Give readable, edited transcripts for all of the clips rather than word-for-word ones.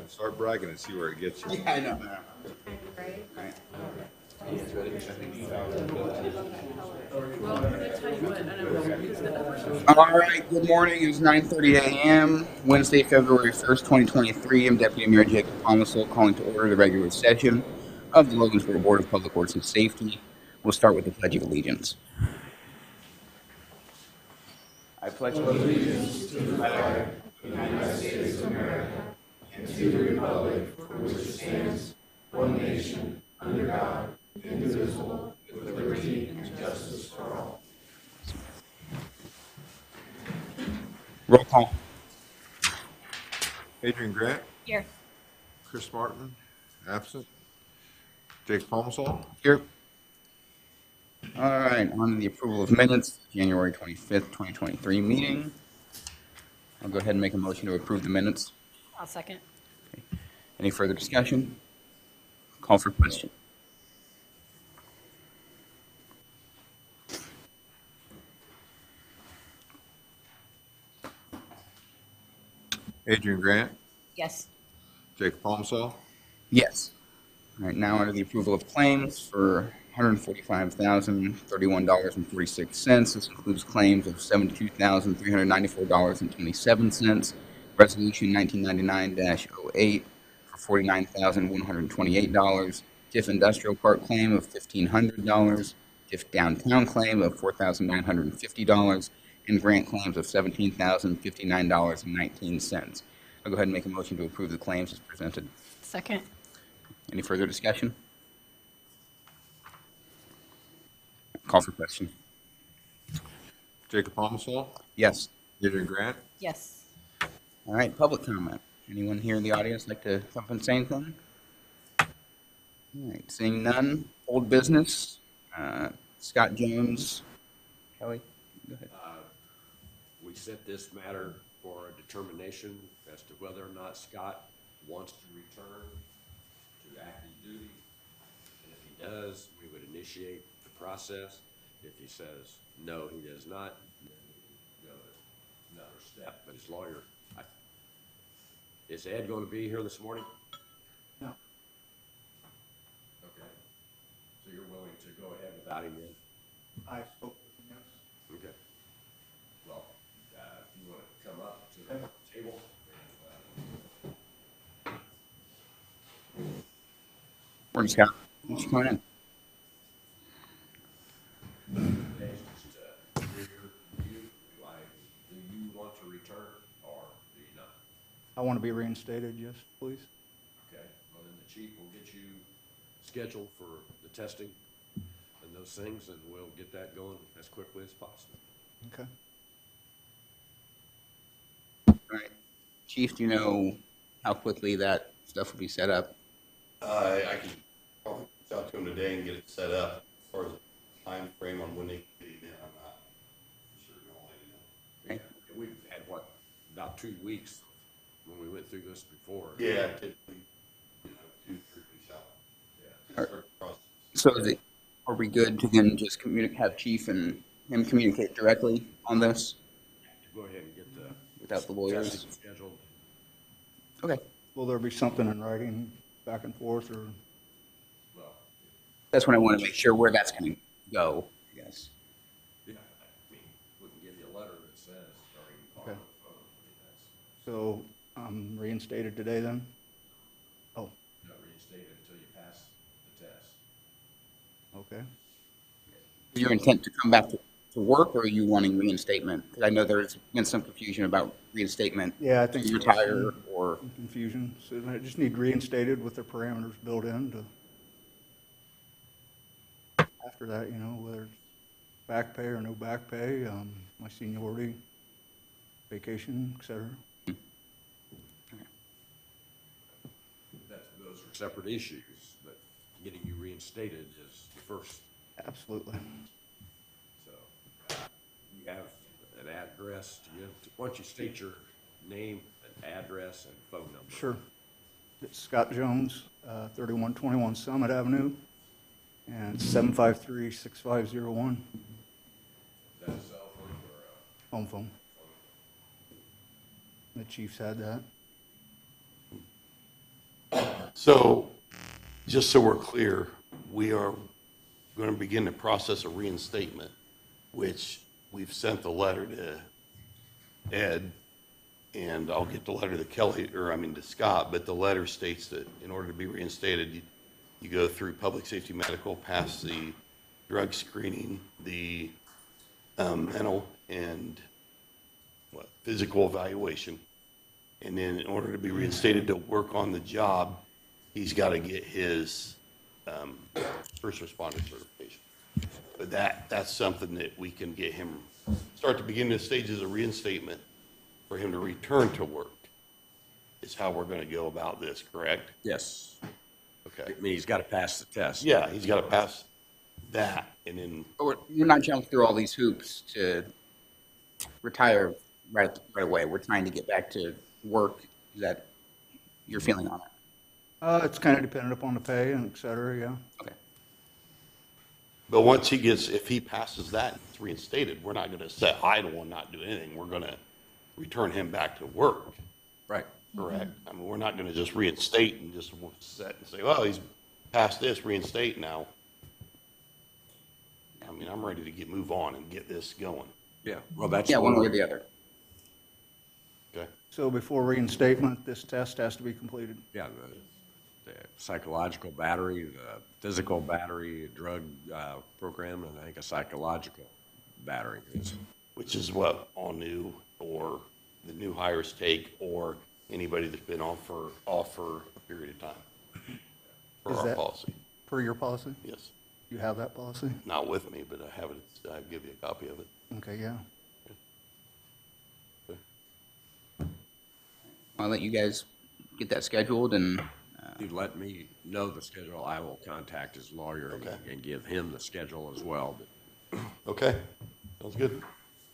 Start bragging and see where it gets you. Yeah, I know. Right. All right, good morning. It's 9:30 a.m., Wednesday, February 1st, 2023. I'm Deputy Mayor Jacob Thomasville calling to order the regular session of the Logansport Board of Public Works and Safety. We'll start with the Pledge of Allegiance. I pledge allegiance. Roll call. Adrian Grant, Here. Chris Martin, absent. Jake Palmsall, Here. All right, on to the approval of minutes, January 25th, 2023 meeting. I'll go ahead and make a motion to approve the minutes. I'll second. Any further discussion? Call for question. Adrian Grant, Yes. Jake Palmsall, Yes. All right, now under the approval of claims for $145,031.46. This includes claims of $72,394.27. Resolution 1999-08 for $49,128. TIF Industrial Park claim of $1,500. TIF Downtown claim of $4,950. And grant claims of $17,059.19. I'll go ahead and make a motion to approve the claims as presented. Second. Any further discussion? Call for question. Jacob Palmsall, Yes. Adrian Grant, Yes. All right, public comment. Anyone here in the audience like to come up and say anything? All right, seeing none. Old business. Scott Jones. Kelly, go ahead. We set this matter for a determination as to whether or not Scott wants to return to active duty. And if he does, we would initiate the process. If he says, no, he does not, then we go to another step. But his lawyer, is Ed going to be here this morning? No. Okay. So you're willing to go ahead without him then? I spoke with him, yes. Okay. Well, if you want to come up to the table. Morning, Scott. Thanks for coming in. Do you want to return or do you not? I want to be reinstated, yes, please. Okay, well then the chief will get you scheduled for the testing and those things, and we'll get that going as quickly as possible. Okay. All right. Chief, do you know how quickly that stuff will be set up? I can probably reach out to him today and get it set up. As far as the time frame on when they can get it in, I'm not sure. I'll let you know. Okay. We've had, what, about 2 weeks when we went through this before. Yeah, typically, 2-3 weeks out. Yeah. Start the process. So are we good to then just have Chief and him communicate directly on this Go ahead and get the without the lawyers? testing scheduled. Okay. Will there be something in writing back and forth, or? Well, That's when I want to make sure where that's going to go, I guess. yeah, I mean, we can give you a letter that says, or you can call Okay. it on the phone. I mean, that's So I'm reinstated today then? Oh, not reinstated until you pass the test. okay. Is your intent to come back to work, or are you wanting reinstatement? Because I know there's been some confusion about reinstatement. Yeah, I To think. retire or, Some confusion. So I just need reinstated with the parameters built in to, after that, whether it's back pay or no back pay, my seniority, vacation, et cetera. Those are separate issues, but getting you reinstated is the first. Absolutely. So you have an address, once you state your name, an address, and phone number. Sure. It's Scott Jones, 3121 Summit Avenue, and it's 753-6501. Is that a cell phone or Home phone. The chief's had that. So, just so we're clear, we are going to begin the process of reinstatement, which we've sent the letter to Ed, and I'll get the letter to to Scott, but the letter states that in order to be reinstated, you go through public safety medical, pass the drug screening, the mental and physical evaluation. And then in order to be reinstated to work on the job, he's got to get his first responder certification. But that's something that we can get him, start to begin the stages of reinstatement for him to return to work, is how we're going to go about this, correct? Yes. Okay. I mean, he's got to pass the test. Yeah, he's got to pass that, and then, But we're not jumping through all these hoops to retire right away. We're trying to get back to work. Is that your feeling on it? It's kind of dependent upon the pay and et cetera, yeah. Okay. but once if he passes that, and it's reinstated, we're not going to sit idle and not do anything. We're going to return him back to work, Right. correct? I mean, we're not going to just reinstate and just sit and say, well, he's passed this, reinstate now. I mean, I'm ready to move on and get this going, Yeah, well, that's. Yeah, one way or the other. okay? So before reinstatement, this test has to be completed. Yeah, the psychological battery, the physical battery, drug program, and I think a psychological battery is. Which is what all new or the new hires take, or anybody that's been off for a period of time. For Is our that- policy, Per your policy? yes. You have that policy? Not with me, but I have it, I'll give you a copy of it. Okay, yeah. I'll let you guys get that scheduled and, You let me know the schedule, I will contact his lawyer Okay. and give him the schedule as well. Okay, sounds good.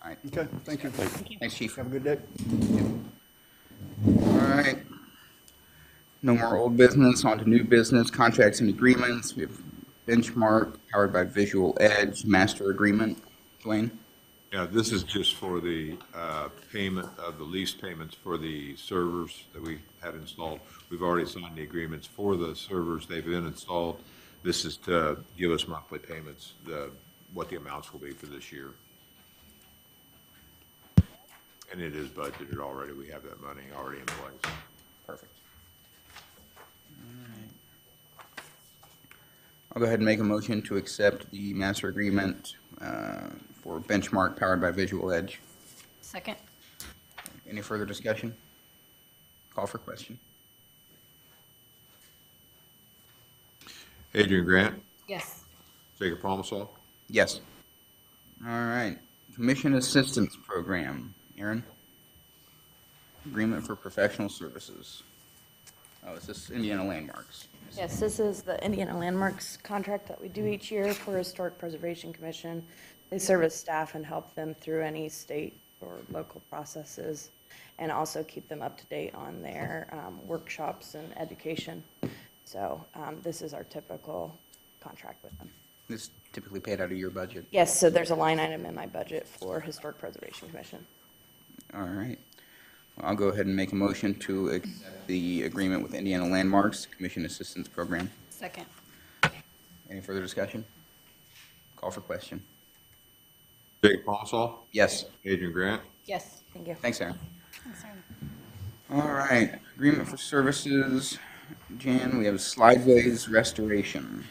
all right. Okay, thank you. Thanks, Chief. Have a good day. All right. No more old business, on to new business, contracts and agreements. We have Benchmark, powered by Visual Edge, master agreement. Dwayne? Yeah, this is just for the payment of the lease payments for the servers that we had installed. We've already signed the agreements for the servers. They've been installed. This is to give us monthly payments, what the amounts will be for this year. And it is budgeted already. We have that money already in place. Perfect. I'll go ahead and make a motion to accept the master agreement for Benchmark, powered by Visual Edge. Second. Any further discussion? Call for question. Adrian Grant, Yes. Jacob Palmsall, Yes. All right. Commission Assistance Program. Aaron? Agreement for professional services. Oh, is this Indiana Landmarks? Yes, this is the Indiana Landmarks contract that we do each year for Historic Preservation Commission. They service staff and help them through any state or local processes, and also keep them up to date on their workshops and education. So this is our typical contract with them. This typically paid out of your budget. Yes, so there's a line item in my budget for Historic Preservation Commission. All right. Well, I'll go ahead and make a motion to accept the agreement with Indiana Landmarks Commission Assistance Program. Second. Any further discussion? Call for question. Jacob Palmsall, Yes. Adrian Grant, Yes, thank you. Thanks, Aaron. All right. Agreement for services. Jan, we have Slideways Restoration.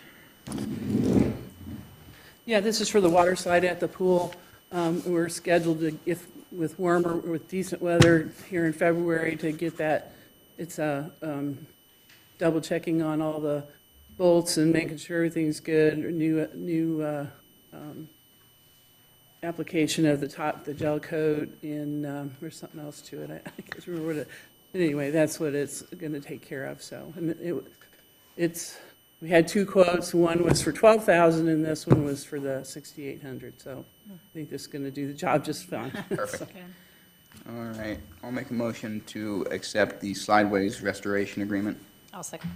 Yeah, this is for the water slide at the pool. We're scheduled to, if, with warmer, with decent weather here in February, to get that. It's double checking on all the bolts and making sure everything's good. New application of the gel coat, and there's something else to it. I can't remember what it, anyway, that's what it's going to take care of, so. And we had two quotes. One was for $12,000 and this one was for the $6,800. So I think this is going to do the job just fine. Perfect. All right. I'll make a motion to accept the Slideways Restoration Agreement. I'll second.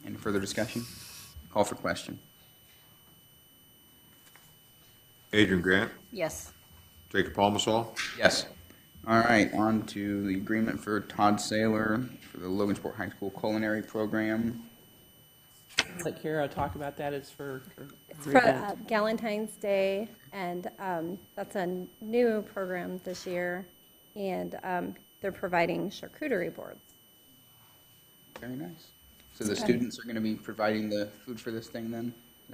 Any further discussion? Call for question. Adrian Grant, Yes. Jacob Palmsall, Yes. All right, on to the agreement for Todd Saylor for the Logansport High School Culinary Program. Let Kara talk about that. It's for. It's for Galentine's Day, and that's a new program this year, and they're providing charcuterie boards. Very nice. So the students are going to be providing the food for this thing then?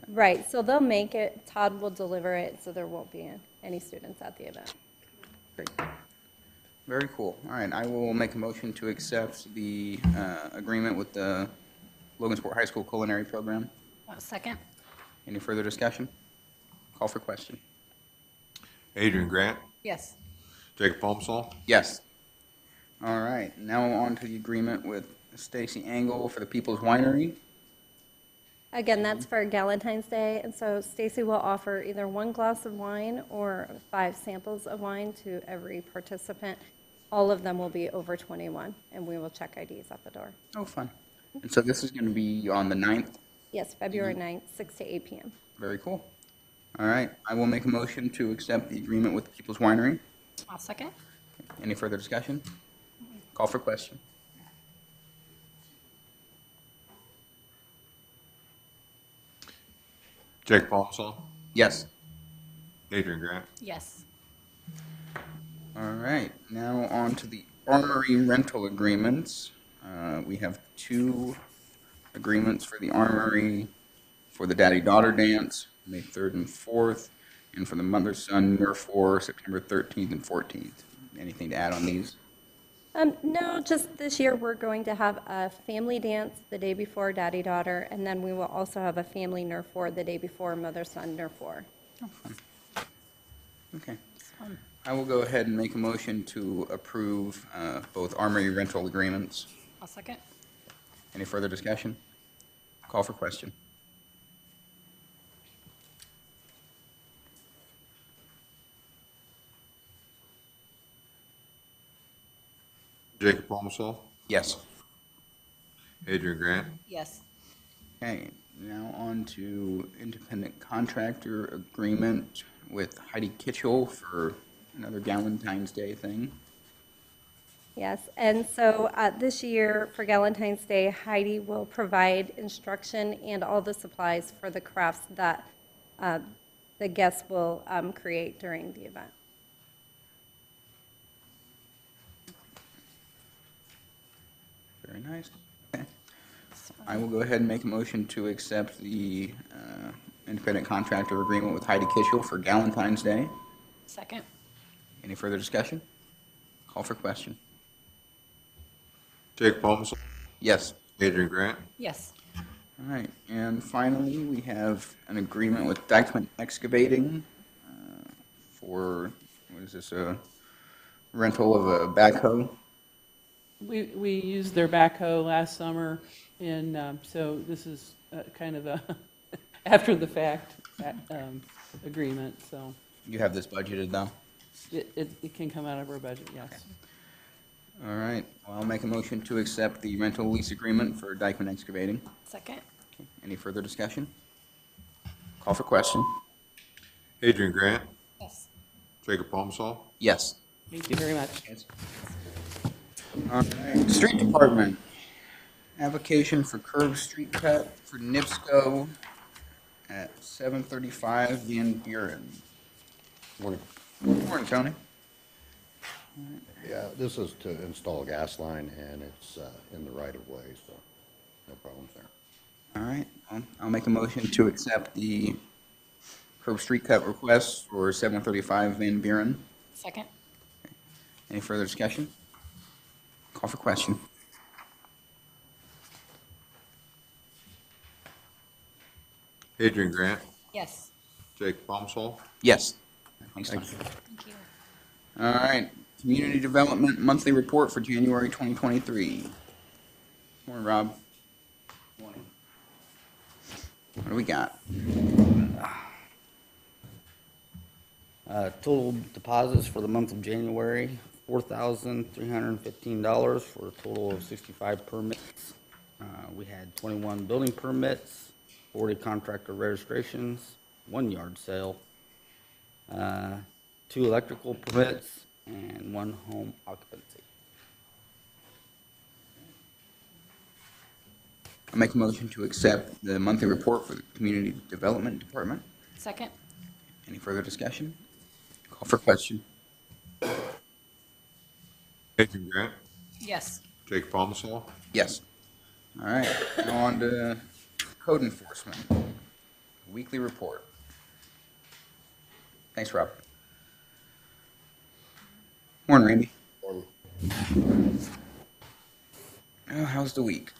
Right, so they'll make it, Todd will deliver it, so there won't be any students at the event. Great. Very cool. All right, I will make a motion to accept the agreement with the Logansport High School Culinary Program. Second? Any further discussion? Call for question. Adrian Grant, Yes. Jacob Palmsall, Yes. All right, now on to the agreement with Stacy Engel for the People's Winery. Again, that's for Galentine's Day, and so Stacy will offer either one glass of wine or 5 samples of wine to every participant. All of them will be over 21, and we will check IDs at the door. Oh, fun. And so this is going to be on the 9th? Yes, February 9th, 6 to 8 p.m. Very cool. All right, I will make a motion to accept the agreement with the People's Winery. I'll second. Any further discussion? Call for question. Jacob Palmsall, Yes. Adrian Grant, Yes. All right, now on to the Armory rental agreements. We have 2 agreements for the Armory for the Daddy-Daughter Dance, May 3rd and 4th, and for the Mother-Son Nerf War, September 13th and 14th. Anything to add on these? No, just this year, we're going to have a family dance the day before Daddy-Daughter, and then we will also have a family Nerf War the day before Mother-Son Nerf War. Okay. I will go ahead and make a motion to approve both Armory rental agreements. I'll second. Any further discussion? Call for question. Jacob Palmsall, Yes. Adrian Grant, Yes. Okay, now on to independent contractor agreement with Heidi Kitchell for another Galentine's Day thing. Yes, and so this year, for Galentine's Day, Heidi will provide instruction and all the supplies for the crafts that the guests will create during the event. Very nice. Okay. I will go ahead and make a motion to accept the independent contractor agreement with Heidi Kitchell for Galentine's Day. Second? Any further discussion? Call for question. Jacob Palmsall, Yes. Adrian Grant, Yes. All right, and finally, we have an agreement with Dykeman Excavating for, what is this, a rental of a backhoe? We used their backhoe last summer, and so this is kind of a after-the-fact agreement, so You have this budgeted, though? it can come out of our budget, yes. All right, well, I'll make a motion to accept the rental lease agreement for Dykeman Excavating. Second? Any further discussion? Call for question. Adrian Grant, Yes. Jacob Palmsall, Yes. Thank you very much. All right, Street Department, application for curb street cut for NIPSCO at 735 Van Buren. Morning. Morning, Tony. Yeah, this is to install a gas line, and it's in the right of way, so no problems there. All right, I'll make a motion to accept the curb street cut request for 735 Van Buren. Second? Any further discussion? Call for question. Adrian Grant, Yes. Jacob Palmsall, Yes. Thanks, Tony. Thank you. All right, Community Development Monthly Report for January 2023. Morning, Rob. Morning. What do we got? Total deposits for the month of January, $4,315 for a total of 65 permits. We had 21 building permits, 40 contractor registrations, 1 yard sale. 2 electrical permits, and 1 home occupancy. I'll make a motion to accept the monthly report for the Community Development Department. Second. Any further discussion? Call for question. Adrian Grant, Yes. Jake Palmsall, Yes. All right, now on to code enforcement. Weekly report. Thanks, Rob. Morning, Randy. Oh, how's the week?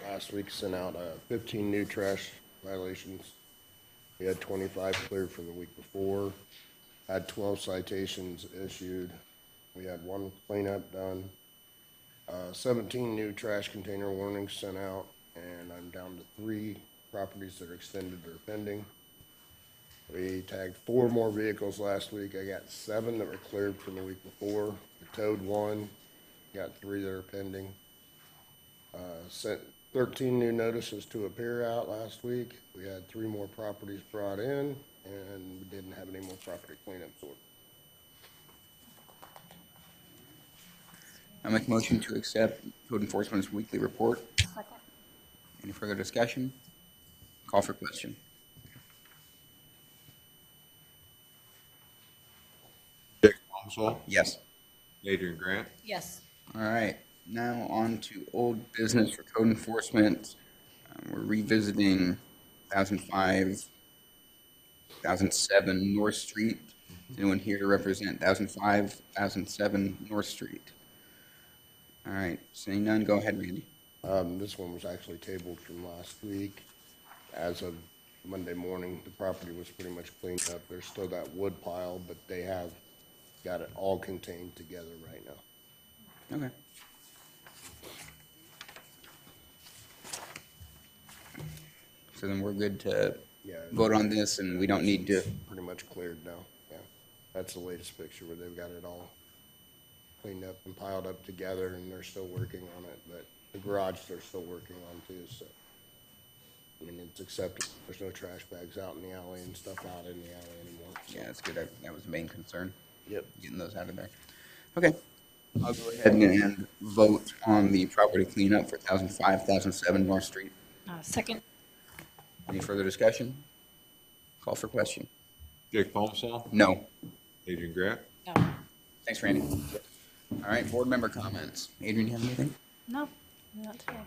Last week sent out 15 new trash violations. We had 25 cleared from the week before. Had 12 citations issued. We had 1 cleanup done. 17 new trash container warnings sent out, and I'm down to 3 properties that are extended or pending. We tagged 4 more vehicles last week. I got 7 that were cleared from the week before. We towed 1, got 3 that are pending. Sent 13 new notices to appear out last week. We had 3 more properties brought in, and we didn't have any more property cleanups ordered. I make a motion to accept code enforcement's weekly report. Second. Any further discussion? Call for question. Jake Palmsall, Yes. Adrian Grant, Yes. All right, now on to old business for code enforcement. We're revisiting 1005, 1007 North Street. Is anyone here to represent 1005, 1007 North Street? All right, seeing none, go ahead, Randy. This one was actually tabled from last week. As of Monday morning, the property was pretty much cleaned up. There's still that wood pile, but they have got it all contained together right now. Okay. So then we're good to Yeah. vote on this, and we don't need to, Pretty much cleared now, yeah. That's the latest picture where they've got it all cleaned up and piled up together, and they're still working on it, but the garage they're still working on too, so. I mean, it's acceptable. There's no trash bags out in the alley and stuff out in the alley anymore. so. yeah, that's good. That was the main concern, Yep. getting those out of there. Okay. I'll go ahead and vote on the property cleanup for 1005, 1007 North Street. Second. Any further discussion? Call for question. Jake Palmsall, No. Adrian Grant. No. Thanks, Randy. All right, board member comments. Adrian, you have anything? No, not today.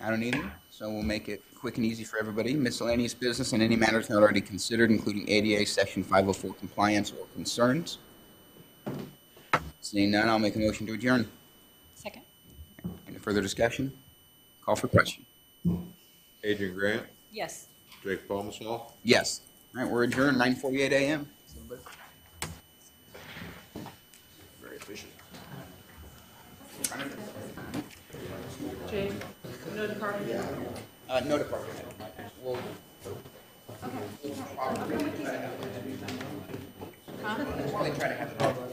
I don't either, so we'll make it quick and easy for everybody. Miscellaneous business and any matters not already considered, including ADA Section 504 compliance or concerns. Seeing none, I'll make a motion to adjourn. Second. Any further discussion? Call for question. Adrian Grant, Yes. Jake Palmsall. Yes. All right, we're adjourned, 9:48 a.m. Very efficient. Jay, no department? No department. We'll probably try to have it.